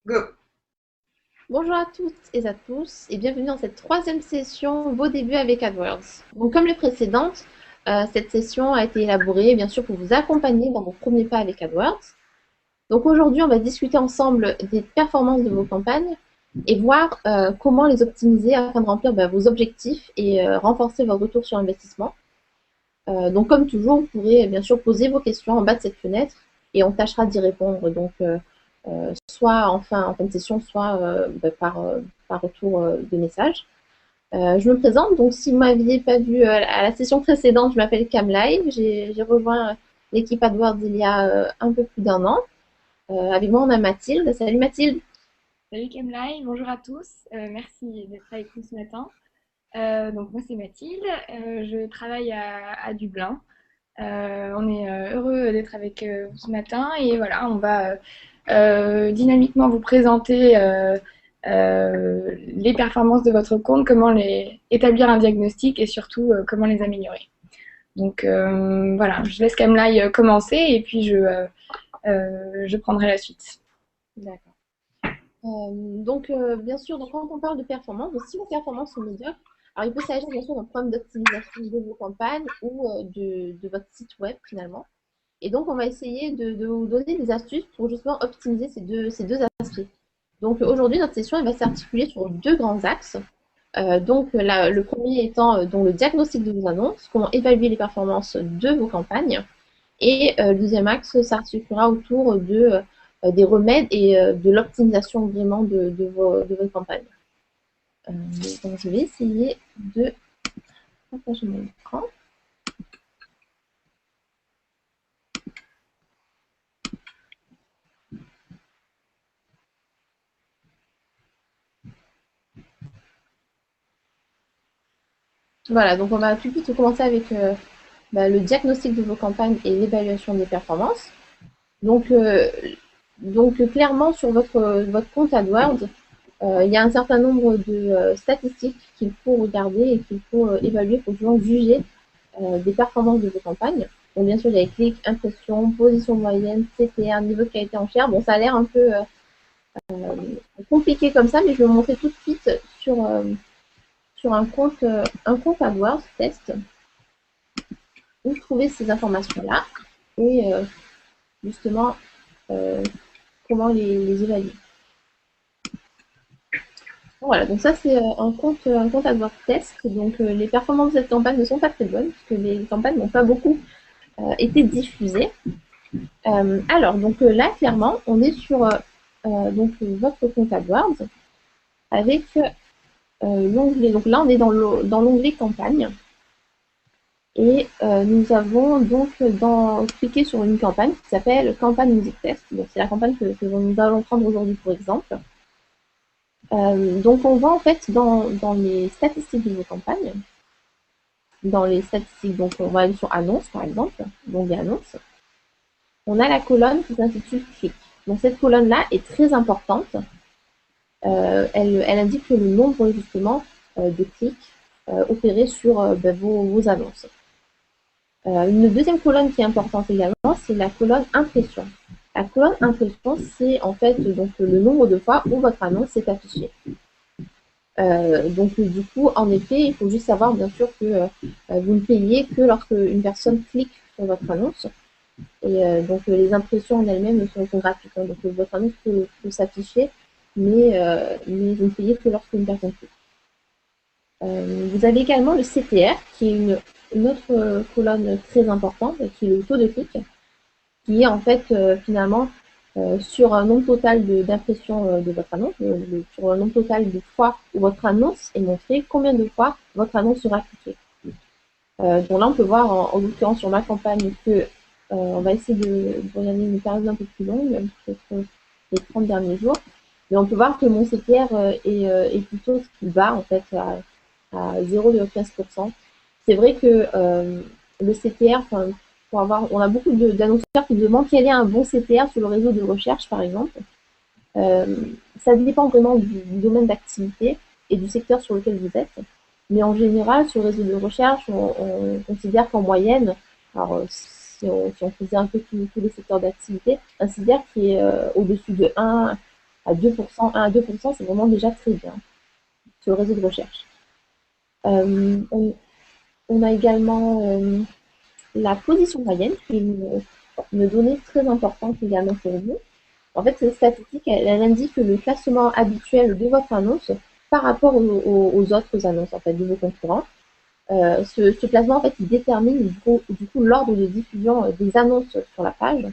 Go. Bonjour à toutes et à tous et bienvenue dans cette troisième session Vos débuts avec AdWords. Donc comme les précédentes, cette session a été élaborée bien sûr pour vous accompagner dans vos premiers pas avec AdWords. Donc aujourd'hui on va discuter ensemble des performances de vos campagnes et voir comment les optimiser afin de remplir vos objectifs et renforcer votre retour sur investissement. Donc comme toujours, vous pourrez bien sûr poser vos questions en bas de cette fenêtre et on tâchera d'y répondre. Donc soit en fin de session, soit par retour de message. Je me présente, donc si vous m'aviez pas vu à la session précédente, je m'appelle Camlive, j'ai rejoint l'équipe AdWords il y a un peu plus d'un an. Avec moi, on a Mathilde. Salut Mathilde. Salut Kemlaï, bonjour à tous. Merci d'être avec nous ce matin. Donc moi c'est Mathilde, je travaille à Dublin. On est heureux d'être avec vous ce matin et voilà, on va dynamiquement vous présenter les performances de votre compte, comment établir un diagnostic et surtout comment les améliorer. Donc voilà, je laisse Kemlaï commencer et puis je prendrai la suite. D'accord. Bien sûr, donc, quand on parle de performance, donc, si vos performances sont médiocres, alors il peut s'agir bien sûr d'un problème d'optimisation de vos campagnes ou de votre site web finalement. Et donc, on va essayer de vous donner des astuces pour justement optimiser ces deux aspects. Donc, aujourd'hui, notre session elle va s'articuler sur deux grands axes. Le premier étant donc, le diagnostic de vos annonces, comment évaluer les performances de vos campagnes. Et le deuxième axe s'articulera autour des remèdes et de l'optimisation vraiment de votre campagne. Donc, je vais essayer de partager mon écran. Voilà, donc on va tout de suite commencer avec le diagnostic de vos campagnes et l'évaluation des performances. Donc, euh, Clairement, sur votre compte AdWords, il y a un certain nombre de statistiques qu'il faut regarder et qu'il faut évaluer pour justement juger des performances de vos campagnes. Donc, bien sûr, il y a les clics, impressions, position moyenne, CTR, niveau de qualité en chair. Bon, ça a l'air un peu compliqué comme ça, mais je vais vous montrer tout de suite sur un compte AdWords test où trouver ces informations-là et justement euh, comment les évaluer. Voilà, donc ça c'est un compte AdWords test. Donc les performances de cette campagne ne sont pas très bonnes puisque les campagnes n'ont pas beaucoup été diffusées. Là clairement on est sur votre compte AdWords avec l'onglet. Donc là on est dans l'onglet campagne et nous avons cliqué sur une campagne qui s'appelle campagne musique test. Donc c'est la campagne que nous allons prendre aujourd'hui pour exemple. Donc on va en fait dans les statistiques de vos campagnes. Dans les statistiques, donc on va aller sur annonces par exemple, donc des annonces. On a la colonne qui s'intitule clic. Donc cette colonne-là est très importante. Elle indique le nombre justement de clics opérés sur vos annonces. Une deuxième colonne qui est importante également, c'est la colonne impression. La colonne impression, c'est en fait donc le nombre de fois où votre annonce est affichée. Du coup, en effet, il faut juste savoir bien sûr que vous ne payez que lorsque une personne clique sur votre annonce. Et les impressions en elles-mêmes sont gratuites. Hein. Donc votre annonce peut s'afficher, mais vous ne payez que lorsqu'une personne clique. Vous avez également le CTR, qui est une autre colonne très importante, qui est le taux de clic, qui est en fait finalement sur un nombre total d'impressions de votre annonce, sur un nombre total de fois où votre annonce est montrée, combien de fois votre annonce sera cliquée. Donc là, on peut voir en l'occurrence sur ma campagne que on va essayer de regarder une période un peu plus longue, peut-être les 30 derniers jours. Mais on peut voir que mon CTR est plutôt bas en fait à 0,15%. C'est vrai que le CTR, on a beaucoup d'annonceurs qui demandent quel est un bon CTR sur le réseau de recherche, par exemple. Euh, Ça dépend vraiment du domaine d'activité et du secteur sur lequel vous êtes. Mais en général, sur le réseau de recherche, on considère qu'en moyenne, alors si on faisait un peu tous les secteurs d'activité, un CTR qui est au-dessus de 1 à 2%, 1 à 2%, c'est vraiment déjà très bien sur le réseau de recherche. Euh, on, on a également la position moyenne, qui est une donnée très importante également pour vous. En fait, cette statistique, elle indique le classement habituel de votre annonce par rapport aux autres annonces en fait, de vos concurrents. Ce classement, en fait, il détermine du coup l'ordre de diffusion des annonces sur la page.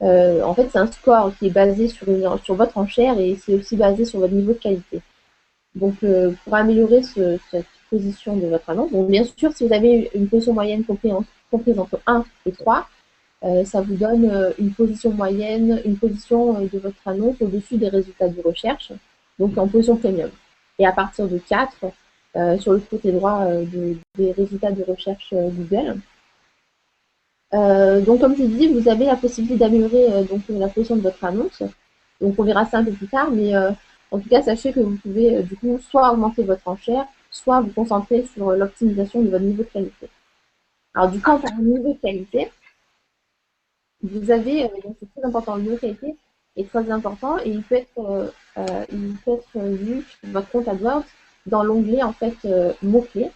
En fait, c'est un score qui est basé sur votre enchère et c'est aussi basé sur votre niveau de qualité. Donc, pour améliorer cette position de votre annonce, donc bien sûr, si vous avez une position moyenne comprise entre 1 et 3, ça vous donne une position moyenne, une position de votre annonce au-dessus des résultats de recherche, donc en position premium. Et à partir de 4, sur le côté droit des résultats de recherche Google. Donc, comme je dis, vous avez la possibilité d'améliorer donc la position de votre annonce. Donc, on verra ça un peu plus tard, mais en tout cas, sachez que vous pouvez du coup soit augmenter votre enchère, soit vous concentrer sur l'optimisation de votre niveau de qualité. Alors, du coup, en parlant de niveau de qualité, vous avez, donc c'est très important, le niveau de qualité est très important et il peut être vu sur votre compte AdWords dans l'onglet en fait mots-clés.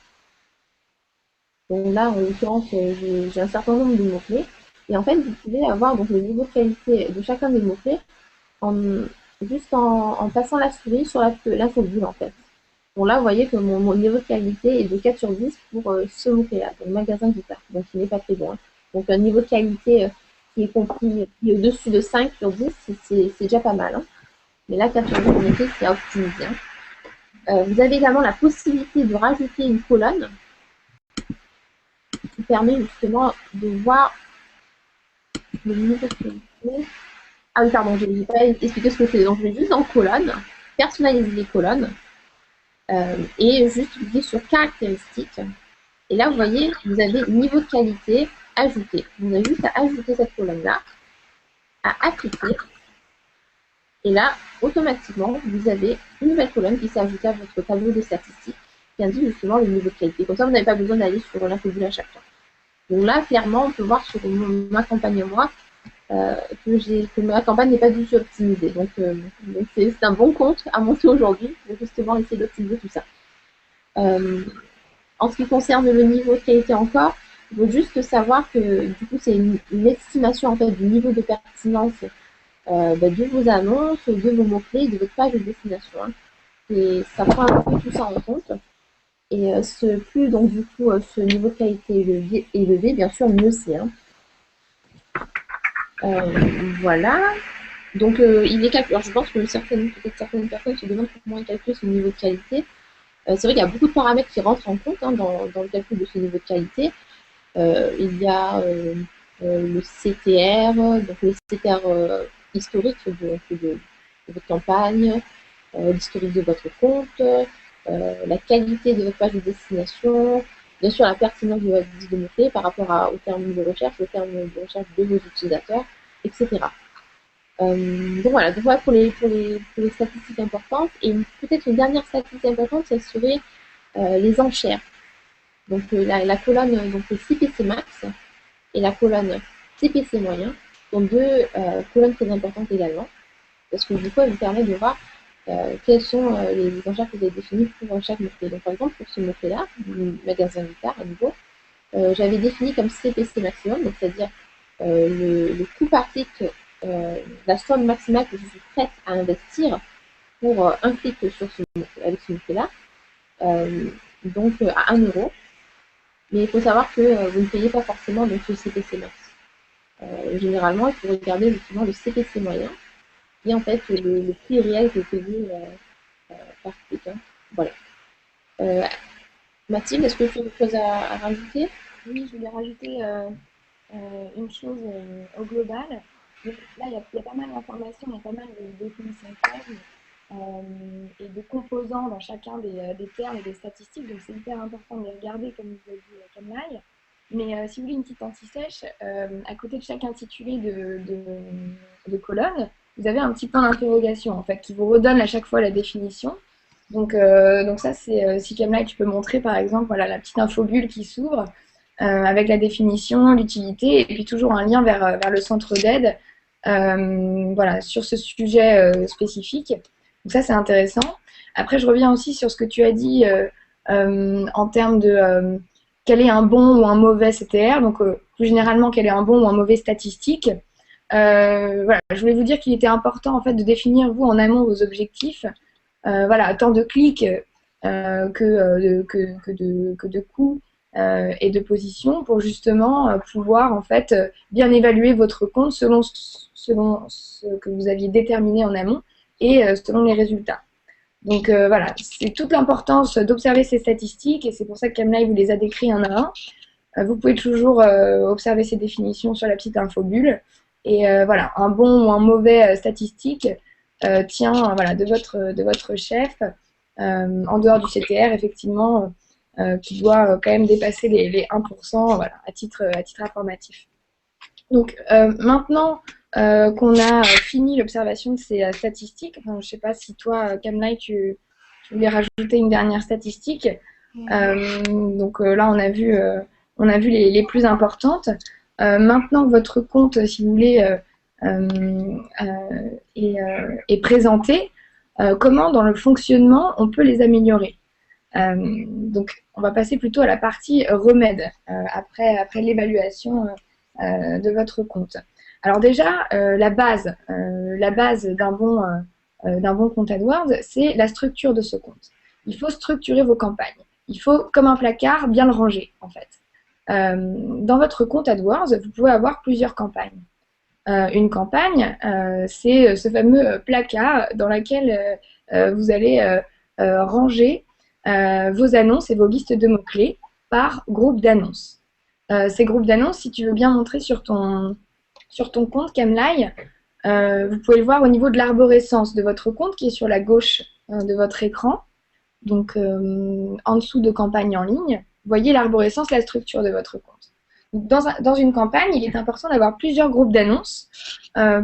Donc là, en l'occurrence, j'ai un certain nombre de mots-clés. Et en fait, vous pouvez avoir donc, le niveau de qualité de chacun des mots-clés en, juste en passant la souris sur l'infobule en fait. Bon là, vous voyez que mon niveau de qualité est de 4 sur 10 pour ce mot-clé-là, donc magasin guitare. Donc il n'est pas très bon. Hein. Donc un niveau de qualité qui est compris, qui est au-dessus de 5 sur 10, c'est déjà pas mal. Hein. Mais là, 4 sur 10, en effet, c'est à optimiser. Hein. Vous avez également la possibilité de rajouter une colonne qui permet justement de voir le niveau de qualité. Ah oui, pardon, je n'ai pas expliqué ce que c'est. Donc, je vais juste en colonne, personnaliser les colonnes et juste cliquer sur caractéristiques. Et là, vous voyez, vous avez niveau de qualité ajouté. Vous avez juste à ajouter cette colonne-là, à appliquer. Et là, automatiquement, vous avez une nouvelle colonne qui s'est ajoutée à votre tableau de statistiques qui indique justement le niveau de qualité. Comme ça, vous n'avez pas besoin d'aller sur l'infobule à chaque fois. Donc là, clairement, on peut voir sur ma campagne à moi que ma campagne n'est pas du tout optimisée. Donc c'est un bon compte à monter aujourd'hui pour justement essayer d'optimiser tout ça. En ce qui concerne le niveau de qualité encore, il faut juste savoir que du coup c'est une estimation en fait du niveau de pertinence de vos annonces, de vos mots-clés, de votre page de destination. Hein. Et ça prend un peu tout ça en compte. Et plus donc du coup ce niveau de qualité est élevé, bien sûr mieux c'est. Hein. Voilà. Donc il est calculé. Alors je pense que peut-être certaines personnes se demandent comment il calcule ce niveau de qualité. C'est vrai qu'il y a beaucoup de paramètres qui rentrent en compte hein, dans le calcul de ce niveau de qualité. Il y a le CTR, donc le CTR historique de votre campagne, l'historique de votre compte, la qualité de votre page de destination, bien sûr la pertinence de votre liste de mots-clés par rapport au terme de recherche, au terme de recherche de vos utilisateurs, etc. Donc voilà pour les statistiques importantes. Et peut-être une dernière statistique importante, ça serait les enchères. Donc la colonne donc, CPC max et la colonne CPC moyen sont deux colonnes très importantes également. Parce que du coup, elle vous permet de voir quelles sont les enchères que vous avez définies pour chaque mot-clé. Donc par exemple, pour ce mot-clé-là, magasin guitare à nouveau, j'avais défini comme CPC maximum, donc c'est-à-dire le coût par clic, la somme maximale que je suis prête à investir pour un clic avec ce mot-clé-là, donc à 1 euro. Mais il faut savoir que vous ne payez pas forcément donc, le CPC max. Généralement, il faut regarder justement le CPC moyen, qui est en fait le prix réel que vous payez par clic. Hein. Voilà. Mathilde, est-ce que tu as quelque chose à rajouter? Oui, je voulais rajouter une chose au global. Donc, là, il y a pas mal d'informations, il y a pas mal de définitions de termes et de composants dans chacun des termes et des statistiques. Donc, c'est hyper important de les regarder, comme vous avez dit, Kamlaï. Mais si vous voulez une petite anti-sèche, à côté de chaque intitulé de colonne, vous avez un petit point d'interrogation, en fait, qui vous redonne à chaque fois la définition. Donc ça, c'est si Kamlaï, tu peux montrer, par exemple, voilà, la petite infobulle qui s'ouvre avec la définition, l'utilité, et puis toujours un lien vers le centre d'aide voilà, sur ce sujet spécifique. Donc ça, c'est intéressant. Après, je reviens aussi sur ce que tu as dit en termes de quel est un bon ou un mauvais CTR, donc plus généralement, quel est un bon ou un mauvais statistique. Voilà, je voulais vous dire qu'il était important en fait de définir vous en amont vos objectifs. Voilà, tant de clics que de coûts et de positions pour justement pouvoir en fait bien évaluer votre compte selon ce que vous aviez déterminé en amont et selon les résultats. Donc voilà, c'est toute l'importance d'observer ces statistiques et c'est pour ça que Camille vous les a décrits un à un. Vous pouvez toujours observer ces définitions sur la petite infobulle. Et voilà, un bon ou un mauvais statistique tient voilà, de votre chef, en dehors du CTR, effectivement, qui doit quand même dépasser les 1%, voilà, à titre informatif. Donc maintenant qu'on a fini l'observation de ces statistiques, enfin, je ne sais pas si toi, Kamlai, tu voulais rajouter une dernière statistique. Donc là, on a vu les plus importantes. Maintenant que votre compte, si vous voulez, est présenté, comment dans le fonctionnement on peut les améliorer. Donc on va passer plutôt à la partie remède après l'évaluation de votre compte. Alors déjà, la base d'un bon compte AdWords, c'est la structure de ce compte. Il faut structurer vos campagnes. Il faut, comme un placard, bien le ranger, en fait. Dans votre compte AdWords, vous pouvez avoir plusieurs campagnes. Une campagne, c'est ce fameux placard dans lequel vous allez ranger vos annonces et vos listes de mots-clés par groupe d'annonces. Ces groupes d'annonces, si tu veux bien montrer sur ton compte Camlai, vous pouvez le voir au niveau de l'arborescence de votre compte qui est sur la gauche de votre écran. Donc, en dessous de campagne en ligne, vous voyez l'arborescence, la structure de votre compte. Donc, dans une campagne, il est important d'avoir plusieurs groupes d'annonces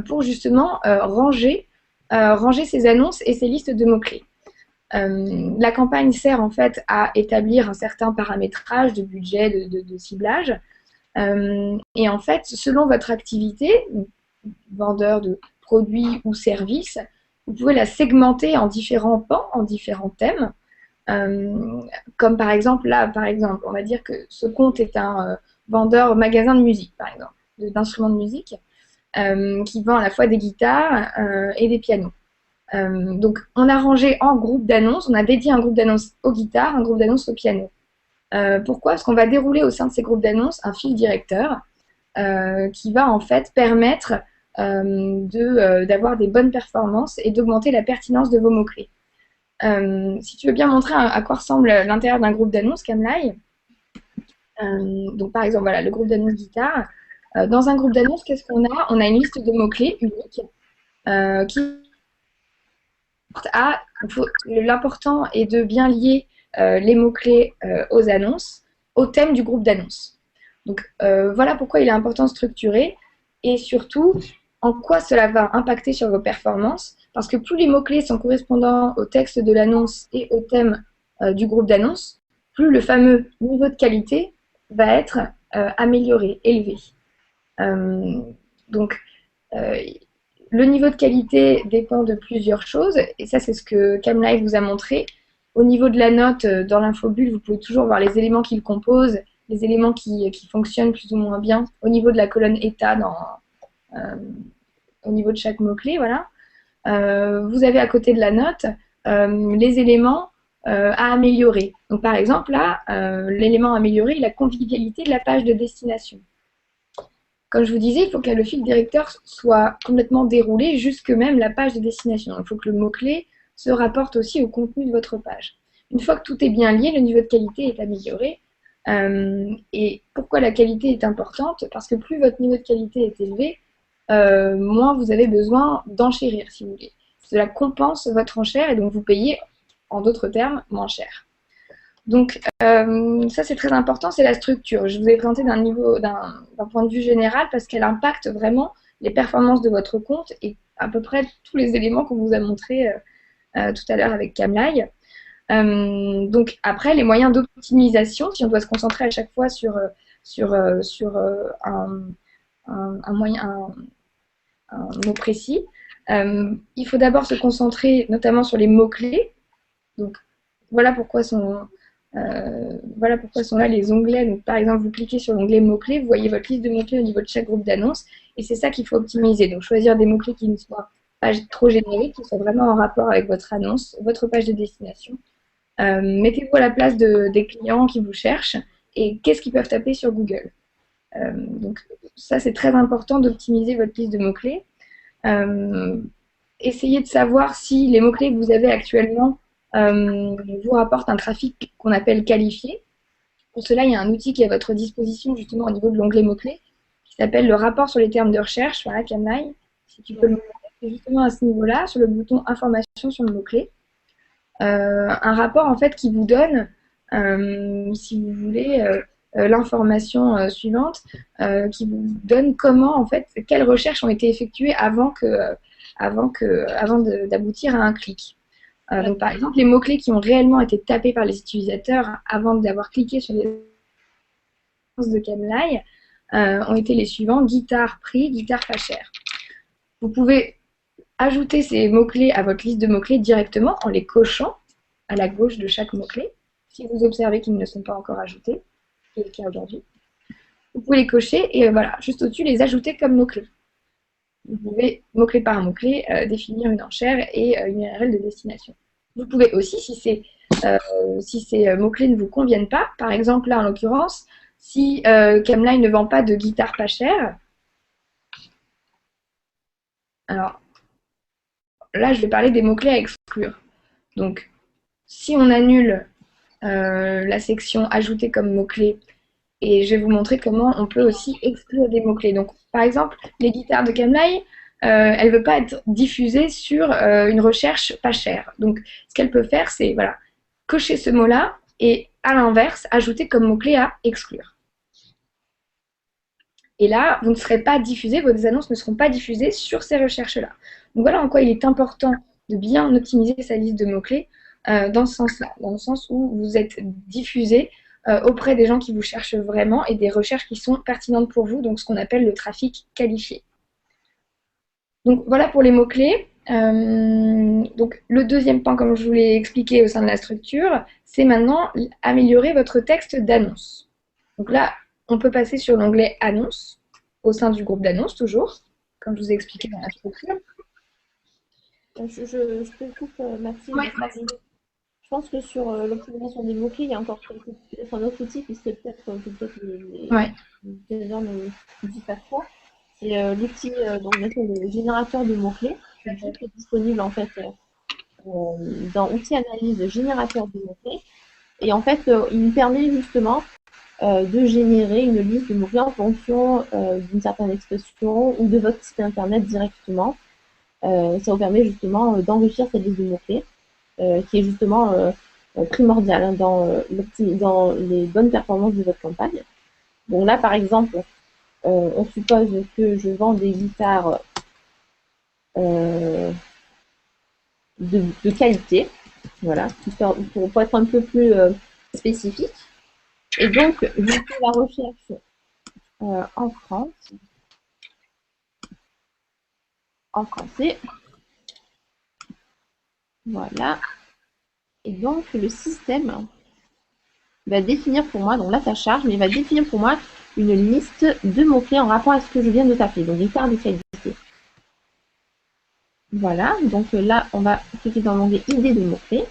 pour justement ranger ces annonces et ces listes de mots-clés. La campagne sert en fait à établir un certain paramétrage de budget, de ciblage. Et en fait, selon votre activité, vendeur de produits ou services, vous pouvez la segmenter en différents pans, en différents thèmes. Comme par exemple, on va dire que ce compte est un vendeur magasin de musique, par exemple, d'instruments de musique, qui vend à la fois des guitares et des pianos. Donc, on a rangé en groupe d'annonces, on a dédié un groupe d'annonces aux guitares, un groupe d'annonces au piano. Pourquoi? Parce qu'on va dérouler au sein de ces groupes d'annonces un fil directeur qui va en fait permettre d'avoir des bonnes performances et d'augmenter la pertinence de vos mots-clés. Si tu veux bien montrer à quoi ressemble l'intérieur d'un groupe d'annonces, Camlai. Donc par exemple, voilà, le groupe d'annonces guitare. Dans un groupe d'annonces, qu'est-ce qu'on a? On a une liste de mots-clés unique qui l'important est de bien lier les mots-clés aux annonces, au thème du groupe d'annonces. Donc voilà pourquoi il est important de structurer et surtout en quoi cela va impacter sur vos performances. Parce que plus les mots-clés sont correspondants au texte de l'annonce et au thème du groupe d'annonce, plus le fameux niveau de qualité va être amélioré, élevé. Donc, le niveau de qualité dépend de plusieurs choses, et ça c'est ce que Camlai vous a montré. Au niveau de la note, dans l'infobulle, vous pouvez toujours voir les éléments qui le composent, les éléments qui fonctionnent plus ou moins bien. Au niveau de la colonne état, au niveau de chaque mot-clé, voilà. Vous avez à côté de la note les éléments à améliorer. Donc par exemple, là, l'élément amélioré est la convivialité de la page de destination. Comme je vous disais, il faut que le fil directeur soit complètement déroulé jusque même la page de destination. Il faut que le mot-clé se rapporte aussi au contenu de votre page. Une fois que tout est bien lié, le niveau de qualité est amélioré. Et pourquoi la qualité est importante? Parce que plus votre niveau de qualité est élevé, moins vous avez besoin d'enchérir, si vous voulez. Cela compense votre enchère et donc vous payez, en d'autres termes, moins cher. Donc ça c'est très important, c'est la structure. Je vous ai présenté d'un point de vue général parce qu'elle impacte vraiment les performances de votre compte et à peu près tous les éléments qu'on vous a montrés tout à l'heure avec Camlai. Donc après, les moyens d'optimisation, si on doit se concentrer à chaque fois sur un un mot précis, il faut d'abord se concentrer notamment sur les mots-clés. Donc, voilà pourquoi voilà pourquoi sont là les onglets. Donc, par exemple, vous cliquez sur l'onglet mots-clés, vous voyez votre liste de mots-clés au niveau de chaque groupe d'annonces, et c'est ça qu'il faut optimiser. Donc, choisir des mots-clés qui ne soient pas trop génériques, qui soient vraiment en rapport avec votre annonce, votre page de destination. Mettez-vous à la place des clients qui vous cherchent et qu'est-ce qu'ils peuvent taper sur Google. Donc, ça, c'est très important d'optimiser votre liste de mots-clés. Essayez de savoir si les mots-clés que vous avez actuellement vous rapportent un trafic qu'on appelle qualifié. Pour cela, il y a un outil qui est à votre disposition justement au niveau de l'onglet mots-clés qui s'appelle le rapport sur les termes de recherche. Voilà, Camille, si tu peux le montrer, c'est justement à ce niveau-là, sur le bouton information sur le mot-clé. Un rapport en fait qui vous donne, si vous voulez, l'information suivante, qui vous donne comment en fait, quelles recherches ont été effectuées avant d'aboutir à un clic. Donc par exemple, les mots-clés qui ont réellement été tapés par les utilisateurs avant d'avoir cliqué sur les annonces de Camlai ont été les suivants: guitare prix, guitare pas chère. Vous pouvez ajouter ces mots-clés à votre liste de mots-clés directement en les cochant à la gauche de chaque mot-clé, si vous observez qu'ils ne sont pas encore ajoutés, ce qui est le cas aujourd'hui. Vous pouvez les cocher et voilà, juste au-dessus, les ajouter comme mots-clés. Vous pouvez, mot-clé par mot-clé, définir une enchère et une URL de destination. Vous pouvez aussi, si ces mots-clés ne vous conviennent pas, par exemple là en l'occurrence, si Camlai ne vend pas de guitare pas chère, alors là je vais parler des mots-clés à exclure. Donc si on annule la section ajouter comme mots-clés, et je vais vous montrer comment on peut aussi exclure des mots-clés. Donc par exemple, les guitares de Camlai, elle ne veut pas être diffusée sur une recherche pas chère. Donc, ce qu'elle peut faire, c'est voilà, cocher ce mot-là et à l'inverse, ajouter comme mot-clé à exclure. Et là, vous ne serez pas diffusé, vos annonces ne seront pas diffusées sur ces recherches-là. Donc voilà en quoi il est important de bien optimiser sa liste de mots-clés dans ce sens-là, dans le sens où vous êtes diffusé auprès des gens qui vous cherchent vraiment et des recherches qui sont pertinentes pour vous, donc ce qu'on appelle le trafic qualifié. Donc voilà pour les mots-clés. Donc le deuxième point, comme je vous l'ai expliqué au sein de la structure, c'est maintenant améliorer votre texte d'annonce. Donc là, on peut passer sur l'onglet Annonce, au sein du groupe d'annonces toujours, comme je vous ai expliqué dans la structure. Je te coupe, Maxime. Oui, vas-y. Je pense que sur l'optimisation des mots-clés, il y a encore un autre outil qui serait peut-être les gens ne disent pas trop. C'est l'outil le générateur de mots-clés, qui est disponible en fait dans outils analyse générateur de mots-clés. Et en fait, il permet justement de générer une liste de mots-clés en fonction d'une certaine expression ou de votre site internet directement. Ça vous permet justement d'enrichir cette liste de mots-clés, qui est justement primordiale hein, dans les bonnes performances de votre campagne. Donc là, par exemple, on suppose que je vends des guitares de qualité, voilà, pour être un peu plus spécifique. Et donc, je fais la recherche en France, en français. Voilà. Et donc, le système va définir pour moi, donc là, ça charge, mais il va définir pour moi une liste de mots-clés en rapport à ce que je viens de taper, donc guitare de qualité. Voilà, donc là, on va cliquer dans l'onglet idée de mots-clés.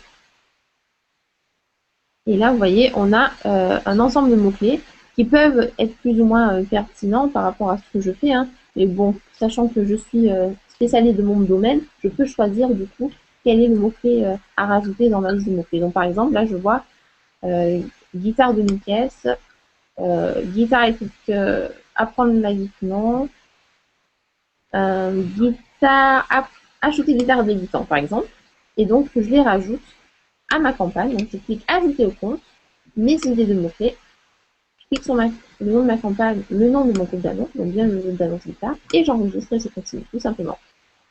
Et là, vous voyez, on a un ensemble de mots-clés qui peuvent être plus ou moins pertinents par rapport à ce que je fais. Hein. Mais bon, sachant que je suis spécialiste de mon domaine, je peux choisir du coup quel est le mot-clé à rajouter dans ma liste de mots-clés. Donc par exemple, là, je vois guitare de Mikes, guitare électrique, apprendre la guitare, guitare, ajouter guitare débutant par exemple. Et donc, je les rajoute à ma campagne. Donc, je clique ajouter au compte, mes idées de mots-clés, je clique sur le nom de ma campagne, le nom de mon groupe d'annonce, donc bien le groupe d'annonce guitare, et j'enregistre et je continue, tout simplement.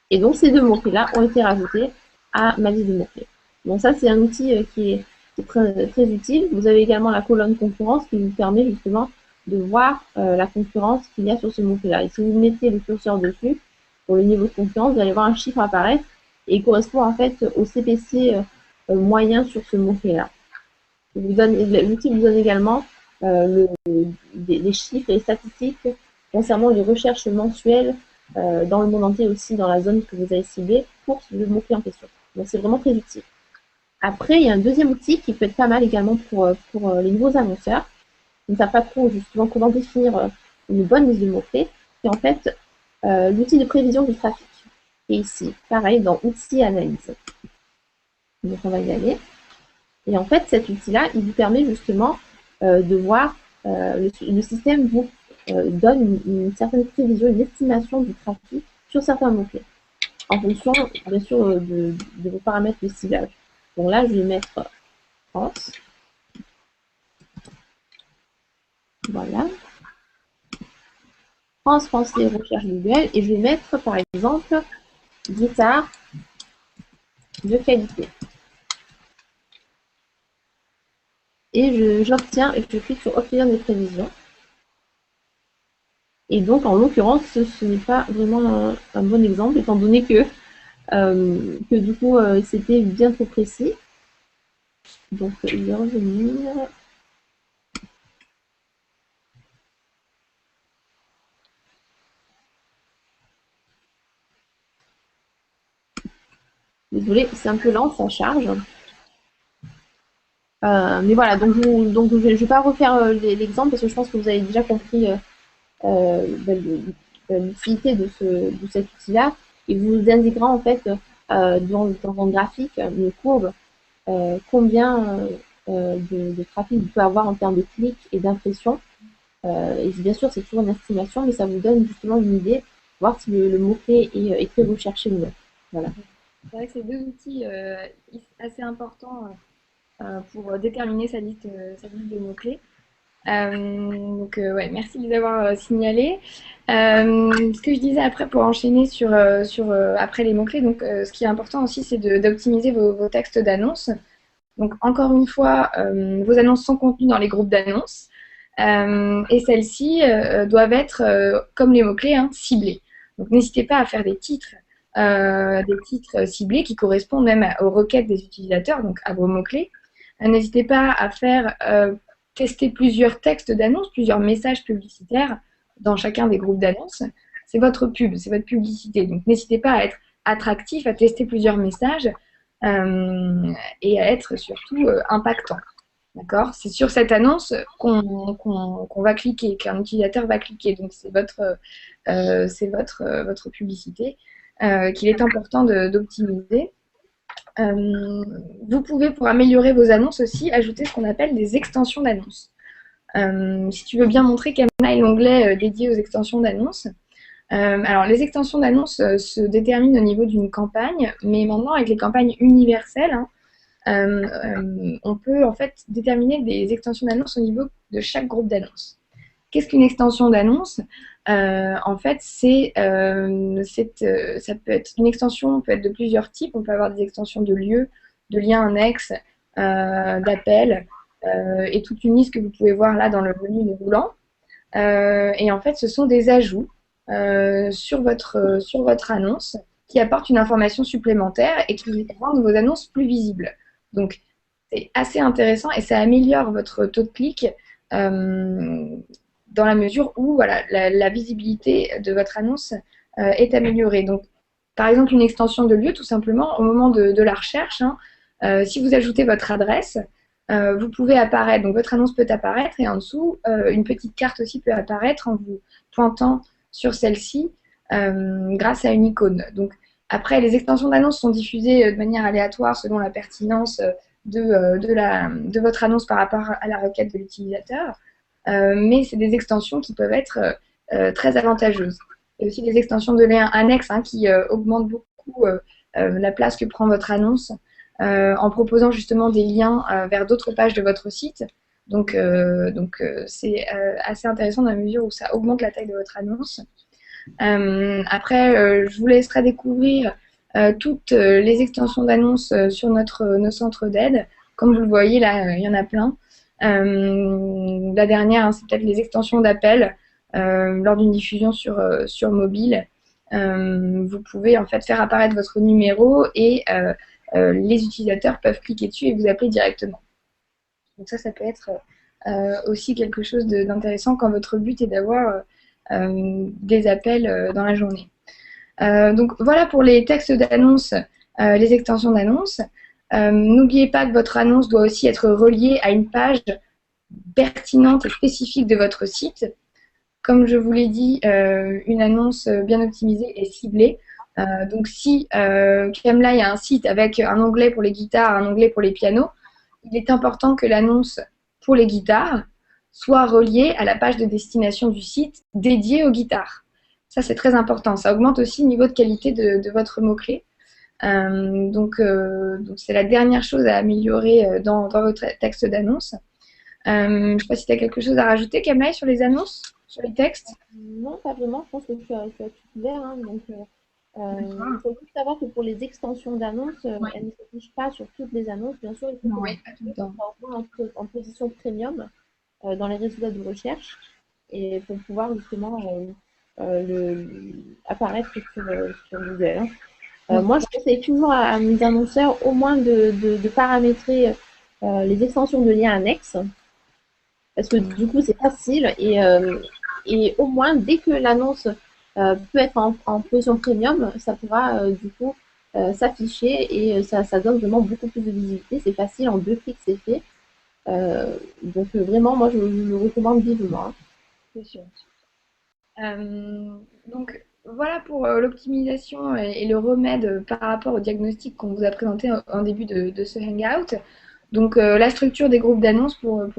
Et donc, ces deux mots-clés-là ont été rajoutés à ma liste de mots-clés. Donc ça, c'est un outil qui est très, très utile. Vous avez également la colonne concurrence qui vous permet justement de voir la concurrence qu'il y a sur ce mot-clé-là. Et si vous mettez le curseur dessus, pour le niveau de concurrence, vous allez voir un chiffre apparaître et il correspond en fait au CPC moyen sur ce mot-clé-là. L'outil vous donne également les chiffres et les statistiques concernant les recherches mensuelles dans le monde entier aussi, dans la zone que vous avez ciblée pour le mot-clé en question. Donc c'est vraiment très utile. Après, il y a un deuxième outil qui peut être pas mal également pour les nouveaux annonceurs qui ne savent pas trop justement comment définir une bonne liste de mots-clés. C'est en fait l'outil de prévision du trafic. Et ici, pareil, dans outils analyse. Donc on va y aller. Et en fait, cet outil-là, il vous permet justement de voir, le système vous donne une certaine prévision, une estimation du trafic sur certains mots-clés, en fonction, bien sûr, de vos paramètres de ciblage. Donc là, je vais mettre France. Voilà. France, français, recherche Google. Et je vais mettre, par exemple, guitare de qualité. Et j'obtiens, et je clique sur obtenir des prévisions. Et donc, en l'occurrence, ce n'est pas vraiment un bon exemple, étant donné que du coup, c'était bien trop précis. Donc, je vais revenir. Désolée, c'est un peu lent, ça charge. Mais voilà, donc je ne vais pas refaire l'exemple parce que je pense que vous avez déjà compris l'utilité de cet outil-là. Il vous indiquera en fait dans un graphique, une courbe, combien de trafic vous pouvez avoir en termes de clics et d'impressions. Et bien sûr, c'est toujours une estimation, mais ça vous donne justement une idée, voir si le mot-clé est très recherché ou non. Voilà. C'est vrai que c'est deux outils assez importants pour déterminer sa liste de mots-clés. Ouais, merci de les avoir signalés. Ce que je disais après pour enchaîner après les mots-clés, donc ce qui est important aussi, c'est d'optimiser vos textes d'annonces. Donc encore une fois, vos annonces sont contenues dans les groupes d'annonces et celles-ci doivent être, comme les mots-clés, hein, ciblées. Donc n'hésitez pas à faire des titres ciblés qui correspondent même aux requêtes des utilisateurs, donc à vos mots-clés. N'hésitez pas à faire tester plusieurs textes d'annonces, plusieurs messages publicitaires dans chacun des groupes d'annonces. C'est votre pub, c'est votre publicité. Donc n'hésitez pas à être attractif, à tester plusieurs messages et à être surtout impactant. D'accord? C'est sur cette annonce qu'on va cliquer, qu'un utilisateur va cliquer. Donc c'est votre publicité qu'il est important d'optimiser. Vous pouvez, pour améliorer vos annonces aussi, ajouter ce qu'on appelle des extensions d'annonces. Si tu veux bien montrer, Kamina, est l'onglet dédié aux extensions d'annonces. Alors, les extensions d'annonces se déterminent au niveau d'une campagne, mais maintenant, avec les campagnes universelles, hein, on peut en fait déterminer des extensions d'annonces au niveau de chaque groupe d'annonces. Qu'est-ce qu'une extension d'annonce? En fait, ça peut être une extension, peut être de plusieurs types. On peut avoir des extensions de lieux, de liens annexes, d'appels, et toute une liste que vous pouvez voir là dans le menu déroulant. Et en fait, ce sont des ajouts sur votre annonce qui apportent une information supplémentaire et qui rendent vos annonces plus visibles. Donc, c'est assez intéressant et ça améliore votre taux de clic dans la mesure où voilà, la visibilité de votre annonce est améliorée. Donc, par exemple, une extension de lieu, tout simplement, au moment de la recherche, hein, si vous ajoutez votre adresse, vous pouvez apparaître, donc votre annonce peut apparaître et en dessous, une petite carte aussi peut apparaître en vous pointant sur celle-ci grâce à une icône. Donc, après, les extensions d'annonces sont diffusées de manière aléatoire selon la pertinence de votre annonce par rapport à la requête de l'utilisateur. Mais c'est des extensions qui peuvent être très avantageuses. Il y a aussi des extensions de liens annexes hein, qui augmentent beaucoup la place que prend votre annonce en proposant justement des liens vers d'autres pages de votre site. Donc c'est assez intéressant dans la mesure où ça augmente la taille de votre annonce. Après, je vous laisserai découvrir toutes les extensions d'annonces sur nos centres d'aide. Comme vous le voyez, là, il y en a plein. La dernière, hein, c'est peut-être les extensions d'appel lors d'une diffusion sur mobile. vous pouvez en fait faire apparaître votre numéro et les utilisateurs peuvent cliquer dessus et vous appeler directement. Donc ça peut être aussi quelque chose d'intéressant quand votre but est d'avoir des appels dans la journée. Donc voilà pour les textes d'annonce, les extensions d'annonce. N'oubliez pas que votre annonce doit aussi être reliée à une page pertinente et spécifique de votre site. Comme je vous l'ai dit, une annonce bien optimisée est ciblée. Donc si Camlai a un site avec un onglet pour les guitares, un onglet pour les pianos, il est important que l'annonce pour les guitares soit reliée à la page de destination du site dédiée aux guitares. Ça, c'est très important. Ça augmente aussi le niveau de qualité de votre mot-clé. Donc c'est la dernière chose à améliorer dans votre texte d'annonce. Je ne sais pas si tu as quelque chose à rajouter, Camille, sur les annonces, sur les textes. Non, pas vraiment. Je pense que tu as tout couvert, hein. Donc, il faut juste savoir que pour les extensions d'annonces, Ouais. elles ne s'affichent pas sur toutes les annonces. Bien sûr, il faut que Non, votre ouais, pas tout le temps. soit au moins en position premium dans les résultats de recherche et pour pouvoir justement apparaître sur Google, hein. Mm. Moi, je conseille toujours à mes annonceurs au moins de paramétrer les extensions de liens annexes parce que du coup, c'est facile et au moins, dès que l'annonce peut être en position premium, ça pourra du coup s'afficher et ça donne vraiment beaucoup plus de visibilité. C'est facile, en 2 clics, c'est fait. Donc vraiment, moi, je le recommande vivement, hein. C'est sûr. Euh, donc voilà pour l'optimisation et le remède par rapport au diagnostic qu'on vous a présenté en début de ce hangout. Donc la structure des groupes d'annonces pour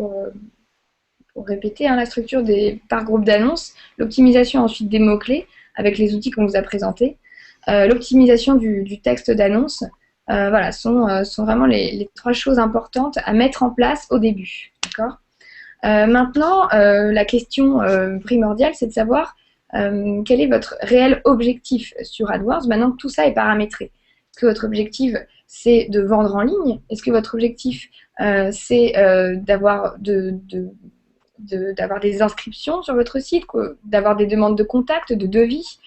répéter, hein, la structure par groupe d'annonces, l'optimisation ensuite des mots-clés avec les outils qu'on vous a présentés, l'optimisation du texte d'annonce, voilà, sont vraiment les 3 choses importantes à mettre en place au début. D'accord. Maintenant, la question primordiale, c'est de savoir quel est votre réel objectif sur AdWords maintenant que tout ça est paramétré. Est-ce que votre objectif, c'est de vendre en ligne? Est-ce que votre objectif, c'est d'avoir des inscriptions sur votre site, d'avoir des demandes de contact, de devis?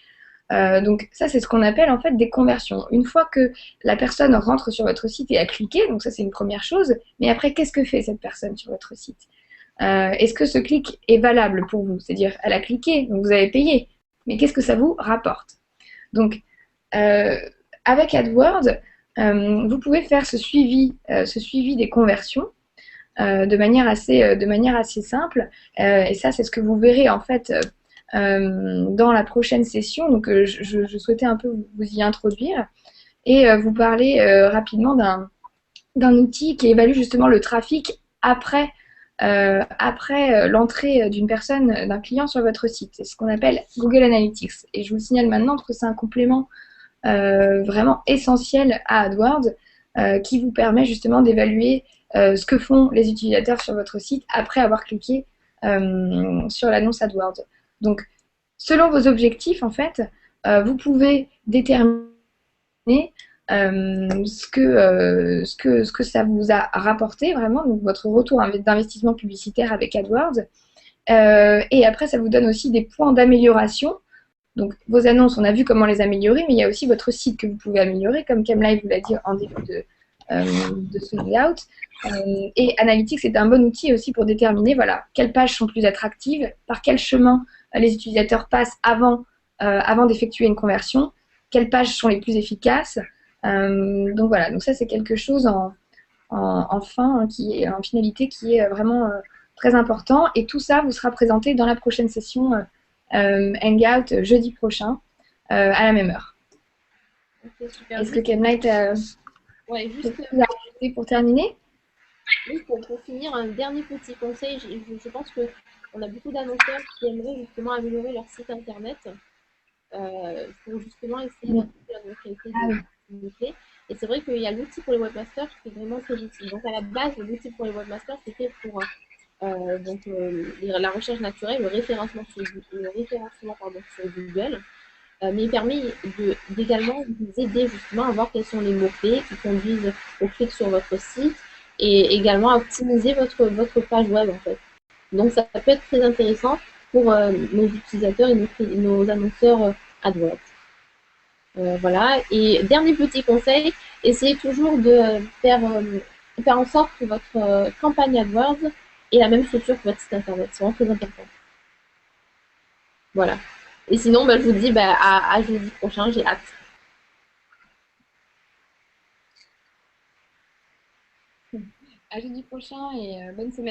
Donc ça, c'est ce qu'on appelle en fait des conversions. Une fois que la personne rentre sur votre site et a cliqué, donc ça c'est une première chose, mais après, qu'est-ce que fait cette personne sur votre site? Est-ce que ce clic est valable pour vous? C'est-à-dire, elle a cliqué, donc vous avez payé, mais qu'est-ce que ça vous rapporte? Donc, euh, avec AdWords, vous pouvez faire ce suivi des conversions de manière assez simple. Et ça, c'est ce que vous verrez en fait dans la prochaine session. Donc, je souhaitais un peu vous y introduire et vous parler rapidement d'un outil qui évalue justement le trafic après l'entrée d'une personne, d'un client sur votre site. C'est ce qu'on appelle Google Analytics. Et je vous le signale maintenant parce que c'est un complément vraiment essentiel à AdWords qui vous permet justement d'évaluer ce que font les utilisateurs sur votre site après avoir cliqué sur l'annonce AdWords. Donc, selon vos objectifs, en fait, vous pouvez déterminer ce que ça vous a rapporté vraiment, donc votre retour d'investissement publicitaire avec AdWords. Et après, ça vous donne aussi des points d'amélioration. Donc, vos annonces, on a vu comment les améliorer, mais il y a aussi votre site que vous pouvez améliorer, comme Camlai vous l'a dit en début de ce layout. Et Analytics, c'est un bon outil aussi pour déterminer voilà, quelles pages sont plus attractives, par quel chemin les utilisateurs passent avant d'effectuer une conversion, quelles pages sont les plus efficaces. Donc voilà, donc ça c'est quelque chose en fin, hein, en finalité qui est vraiment très important. Et tout ça vous sera présenté dans la prochaine session Hangout jeudi prochain à la même heure. Ok, super. Est-ce que Kemlight a Ouais, quelque chose à rajouter pour terminer? oui, pour finir, un dernier petit conseil, je pense que on a beaucoup d'annonceurs qui aimeraient justement améliorer leur site internet pour justement essayer Oui. d'améliorer la qualité Ah oui. de clés. Et c'est vrai qu'il y a l'outil pour les webmasters qui est vraiment très utile. Donc à la base, l'outil pour les webmasters, c'était pour la recherche naturelle, le référencement pardon, sur Google. Mais il permet d'également vous aider justement à voir quels sont les mots-clés qui conduisent au clic sur votre site et également à optimiser votre page web en fait. Donc ça peut être très intéressant pour nos utilisateurs et nos annonceurs AdWords. Voilà. Et dernier petit conseil, essayez toujours de faire en sorte que votre campagne AdWords ait la même structure que votre site internet. C'est vraiment très important. Voilà. Et sinon, bah, je vous dis bah, à jeudi prochain, j'ai hâte. À jeudi prochain et bonne semaine.